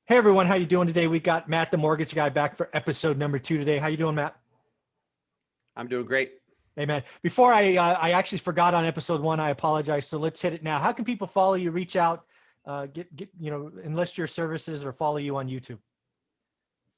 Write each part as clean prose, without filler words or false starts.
Hey everyone, how you doing today? We got Matt, the mortgage guy, back for episode number 2 today. How you doing, Matt? I'm doing great. Hey man, before I actually forgot on episode 1, I apologize. So let's hit it now. How can people follow you, reach out, enlist your services, or follow you on YouTube?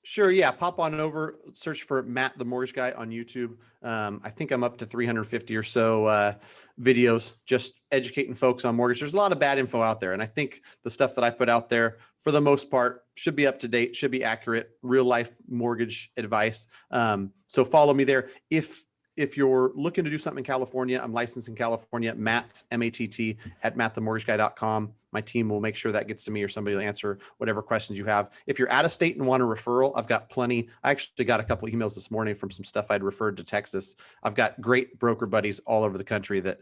Sure. Yeah. Pop on over, search for Matt, the mortgage guy on YouTube. I think I'm up to 350 or so videos, just educating folks on mortgage. There's a lot of bad info out there. And I think the stuff that I put out there, for the most part, should be up to date, should be accurate, real life mortgage advice. So follow me there. If you're looking to do something in California, I'm licensed in California, Matt, M-A-T-T, at mattthemortgageguy.com. My team will make sure that gets to me, or somebody will answer whatever questions you have. If you're out of state and want a referral, I've got plenty. I actually got a couple of emails this morning from some stuff I'd referred to Texas. I've got great broker buddies all over the country that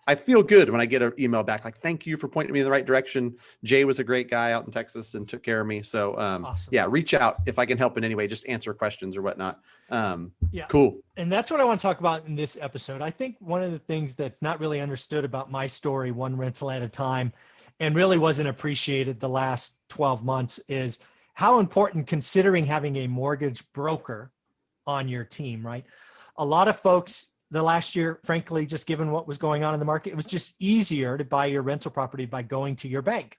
I feel good when I get an email back like, thank you for pointing me in the right direction. Jay was a great guy out in Texas and took care of me. So Awesome. yeah, reach out if I can help in any way, just answer questions or whatnot. Yeah. Cool. And that's what I want to talk about in this episode. I think one of the things that's not really understood about my story, one rental at a time, and really wasn't appreciated the last 12 months, is how important considering having a mortgage broker on your team, right? A lot of folks the last year, frankly, just given what was going on in the market, it was just easier to buy your rental property by going to your bank,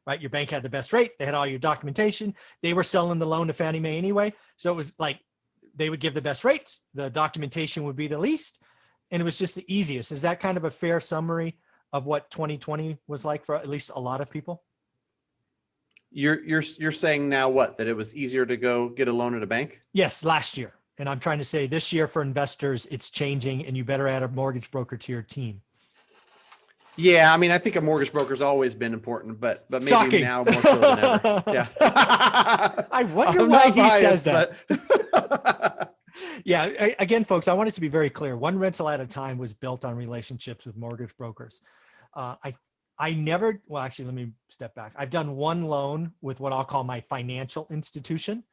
right? Your bank had the best rate. They had all your documentation. They were selling the loan to Fannie Mae anyway. So it was like they would give the best rates. The documentation would be the least. And it was just the easiest. Is that kind of a fair summary of what 2020 was like for at least a lot of people? You're saying now what, that it was easier to go get a loan at a bank? Yes, last year. And I'm trying to say this year for investors, it's changing, and you better add a mortgage broker to your team. Yeah, I mean, I think a mortgage broker's always been important, but maybe Shocking. now more so than ever. Yeah. I wonder why he says that. But Yeah, again, folks, I want it to be very clear. One rental at a time was built on relationships with mortgage brokers. I never, well, actually, let me step back. I've done one loan with what I'll call my financial institution.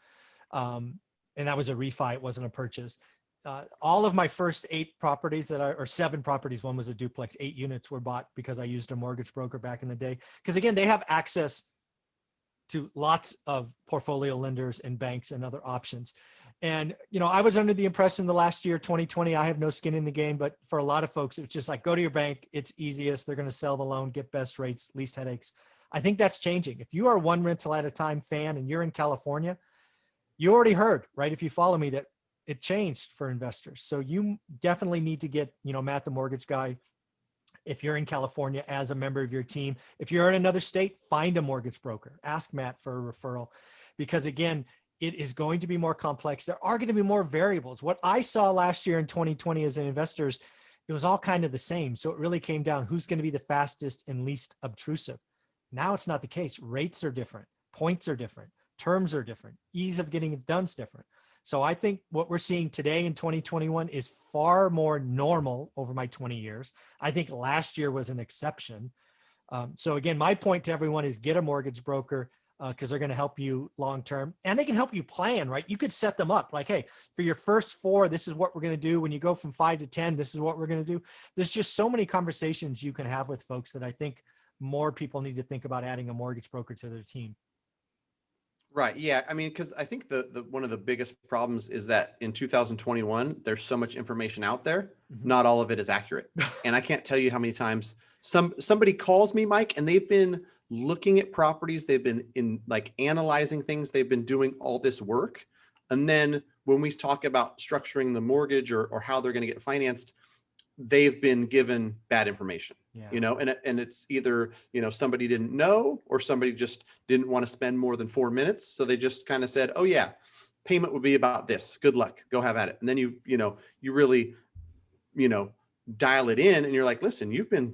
And that was a refi. It wasn't a purchase. All of my first 8 properties or 7 properties, one was a duplex, 8 units were bought because I used a mortgage broker back in the day. Because again, they have access to lots of portfolio lenders and banks and other options. And, I was under the impression the last year, 2020, I have no skin in the game, but for a lot of folks, it's just like, go to your bank. It's easiest. They're going to sell the loan, get best rates, least headaches. I think that's changing. If you are one rental at a time fan and you're in California, you already heard, right? If you follow me, that it changed for investors. So you definitely need to get, Matt, the mortgage guy, if you're in California, as a member of your team. If you're in another state, find a mortgage broker. Ask Matt for a referral, because again, it is going to be more complex. There are going to be more variables. What I saw last year in 2020 as investors, it was all kind of the same. So it really came down who's going to be the fastest and least obtrusive. Now it's not the case. Rates are different. Points are different. Terms are different. Ease of getting it done is different. So I think what we're seeing today in 2021 is far more normal over my 20 years. I think last year was an exception. So again, my point to everyone is get a mortgage broker because they're going to help you long-term, and they can help you plan, right? You could set them up like, hey, for your first 4, this is what we're going to do. When you go from 5 to 10, this is what we're going to do. There's just so many conversations you can have with folks that I think more people need to think about adding a mortgage broker to their team. right. Yeah. I mean, because I think the one of the biggest problems is that in 2021, there's so much information out there. Mm-hmm. Not all of it is accurate. And I can't tell you how many times somebody calls me, Mike, and they've been looking at properties. They've been analyzing things. They've been doing all this work. And then when we talk about structuring the mortgage or how they're going to get financed, they've been given bad information. Yeah. And it's either, somebody didn't know, or somebody just didn't want to spend more than 4 minutes. So they just kind of said, oh yeah, payment would be about this. Good luck, go have at it. And then you really, dial it in, and you're like, listen, you've been,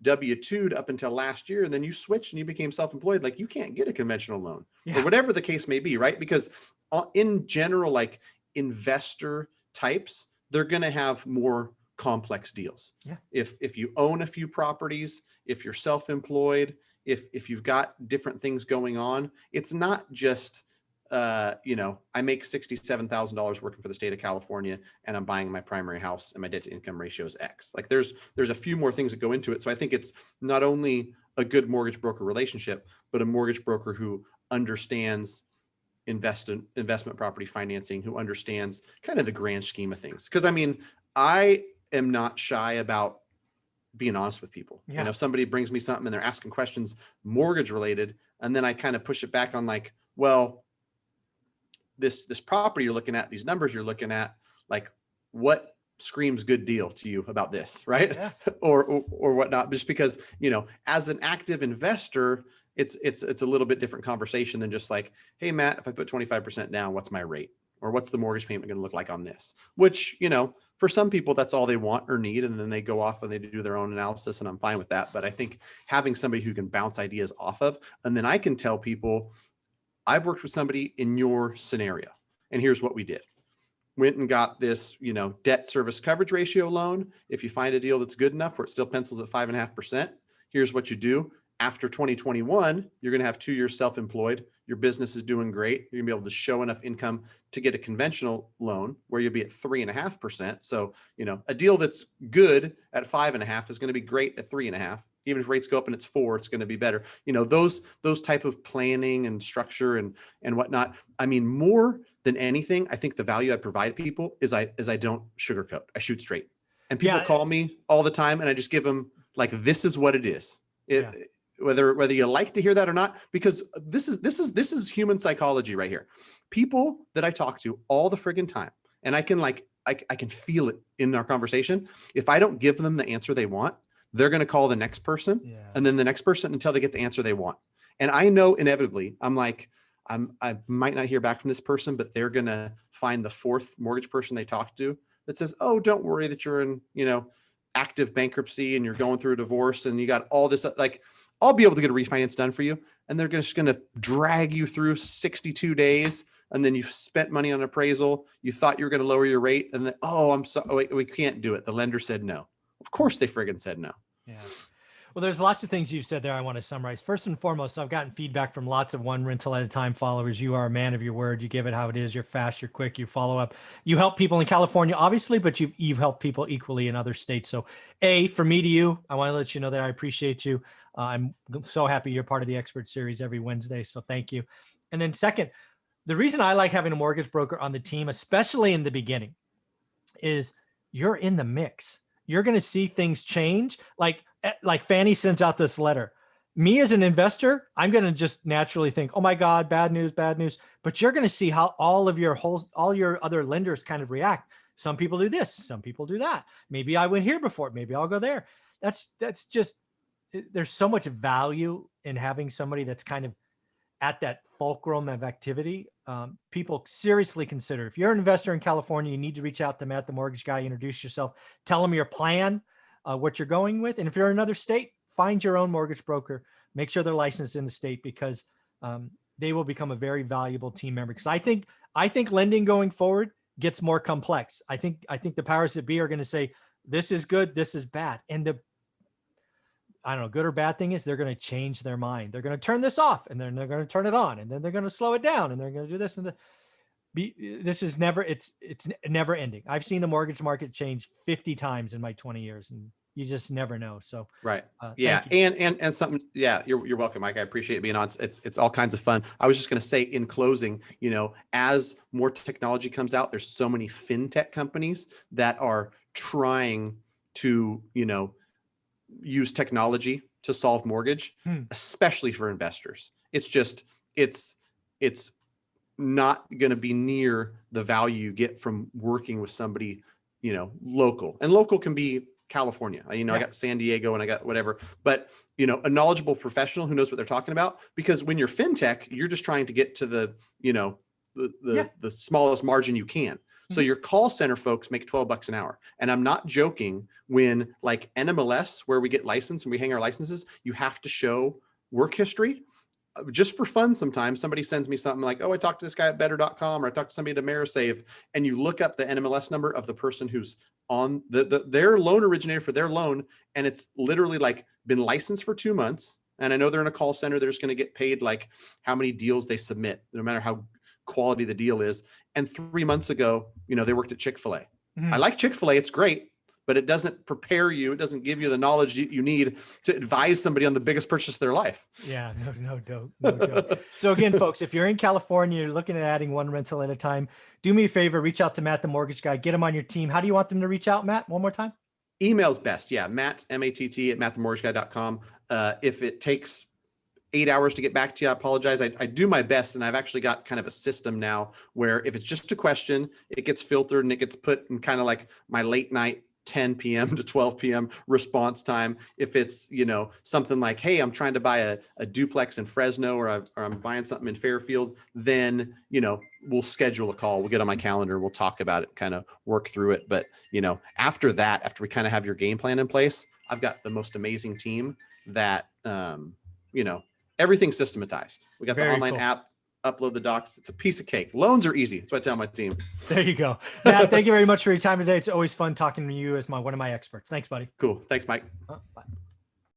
W-2'd up until last year, and then you switched and you became self-employed. Like, you can't get a conventional loan, or whatever the case may be. Right. Because in general, like investor types, they're going to have more complex deals. Yeah. If you own a few properties, if you're self-employed, if you've got different things going on, it's not just, I make $67,000 working for the state of California, and I'm buying my primary house, and my debt to income ratio is X. Like there's a few more things that go into it. So I think it's not only a good mortgage broker relationship, but a mortgage broker who understands investment property financing, who understands kind of the grand scheme of things. Because I mean, I am not shy about being honest with people. Yeah. You know, somebody brings me something and they're asking questions mortgage related, and then I kind of push it back on like, well, this property you're looking at, these numbers you're looking at, like what screams good deal to you about this, right? Yeah. or whatnot. Just because, you know, as an active investor, it's a little bit different conversation than just like, hey Matt, if I put 25% down, what's my rate? Or what's the mortgage payment going to look like on this? Which, you know, for some people that's all they want or need, and then they go off and they do their own analysis, and I'm fine with that. But I think having somebody who can bounce ideas off of, and then I can tell people, I've worked with somebody in your scenario, and here's what we did. Went and got this, you know, debt service coverage ratio loan. If you find a deal that's good enough where it still pencils at 5.5%, here's what you do. After 2021, you're going to have 2 years self-employed. Your business is doing great. You're going to be able to show enough income to get a conventional loan where you'll be at 3.5%. So, you know, a deal that's good at 5.5 is going to be great at 3.5. Even if rates go up and it's 4, it's going to be better. You know, those type of planning and structure and whatnot. I mean, more than anything, I think the value I provide people is I don't sugarcoat. I shoot straight. And people call me all the time, and I just give them like, this is what it is. Whether you like to hear that or not, because this is human psychology right here. People that I talk to all the friggin' time, and I can feel it in our conversation. If I don't give them the answer they want, they're going to call the next person, and then the next person until they get the answer they want. And I know inevitably, I might not hear back from this person, but they're going to find the fourth mortgage person they talk to that says, oh, don't worry that you're in, you know, active bankruptcy and you're going through a divorce and you got all this, like, I'll be able to get a refinance done for you. And they're just going to drag you through 62 days. And then you've spent money on appraisal. You thought you were going to lower your rate. And then, oh, I'm sorry, wait, we can't do it. The lender said no. Of course they friggin' said no. Yeah. Well, there's lots of things you've said there I want to summarize. First and foremost, I've gotten feedback from lots of one rental at a time followers. You are a man of your word. You give it how it is. You're fast, you're quick, you follow up. You help people in California, obviously, but you've helped people equally in other states. So from me to you, I want to let you know that I appreciate you. I'm so happy you're part of the expert series every Wednesday. So thank you. And then second, the reason I like having a mortgage broker on the team, especially in the beginning, is you're in the mix. You're going to see things change. Like Fannie sends out this letter. Me as an investor, I'm going to just naturally think, oh my God, bad news, bad news. But you're going to see how all your other lenders kind of react. Some people do this, some people do that. Maybe I went here before, maybe I'll go there. That's just, there's so much value in having somebody that's kind of at that fulcrum of activity. People seriously consider, if you're an investor in California, you need to reach out to Matt, the mortgage guy, introduce yourself, tell them your plan, what you're going with. And if you're in another state, find your own mortgage broker, make sure they're licensed in the state, because they will become a very valuable team member. Because I think lending going forward gets more complex. I think the powers that be are going to say, this is good, this is bad. And I don't know, good or bad thing is they're going to change their mind. They're going to turn this off, and then they're going to turn it on, and then they're going to slow it down, and they're going to do this and this is never, it's never ending. I've seen the mortgage market change 50 times in my 20 years, and you just never know. So, right. Yeah. And something, yeah, you're welcome, Mike. I appreciate being on. It's all kinds of fun. I was just going to say in closing, you know, as more technology comes out, there's so many fintech companies that are trying to, you know, use technology to solve mortgage, especially for investors. It's just, it's not going to be near the value you get from working with somebody, you know, local. And local can be California. You know, I got San Diego and I got whatever, but, you know, a knowledgeable professional who knows what they're talking about. Because when you're fintech, you're just trying to get to the, you know, the smallest margin you can. So your call center folks make $12 an hour. And I'm not joking when, like, NMLS, where we get licensed and we hang our licenses, you have to show work history. Just for fun, sometimes somebody sends me something like, oh, I talked to this guy at better.com, or I talked to somebody at Amerisave, and you look up the NMLS number of the person who's on their loan originator for their loan, and it's literally like been licensed for 2 months. And I know they're in a call center, they're just going to get paid like how many deals they submit, no matter how quality the deal is. And 3 months ago, you know, they worked at Chick-fil-A. I like Chick-fil-A, it's great, but it doesn't prepare you. It doesn't give you the knowledge you need to advise somebody on the biggest purchase of their life. Yeah, no joke. So again, folks, if you're in California, you're looking at adding one rental at a time, do me a favor, reach out to Matt, the mortgage guy, get him on your team. How do you want them to reach out, Matt? One more time. Email's best. Yeah. Matt, M-A-T-T at mattthemortgageguy.com. If it takes 8 hours to get back to you, I apologize. I do my best. And I've actually got kind of a system now where if it's just a question, it gets filtered and it gets put in kind of like my late night 10 p.m. to 12 p.m. response time. If it's, something like, hey, I'm trying to buy a duplex in Fresno or I'm buying something in Fairfield, then, we'll schedule a call. We'll get on my calendar. We'll talk about it, kind of work through it. But, after that, after we kind of have your game plan in place, I've got the most amazing team that, everything's systematized. We got the online app, upload the docs. It's a piece of cake. Loans are easy. That's what I tell my team. There you go. Matt, thank you very much for your time today. It's always fun talking to you as one of my experts. Thanks, buddy. Cool. Thanks, Mike. Bye.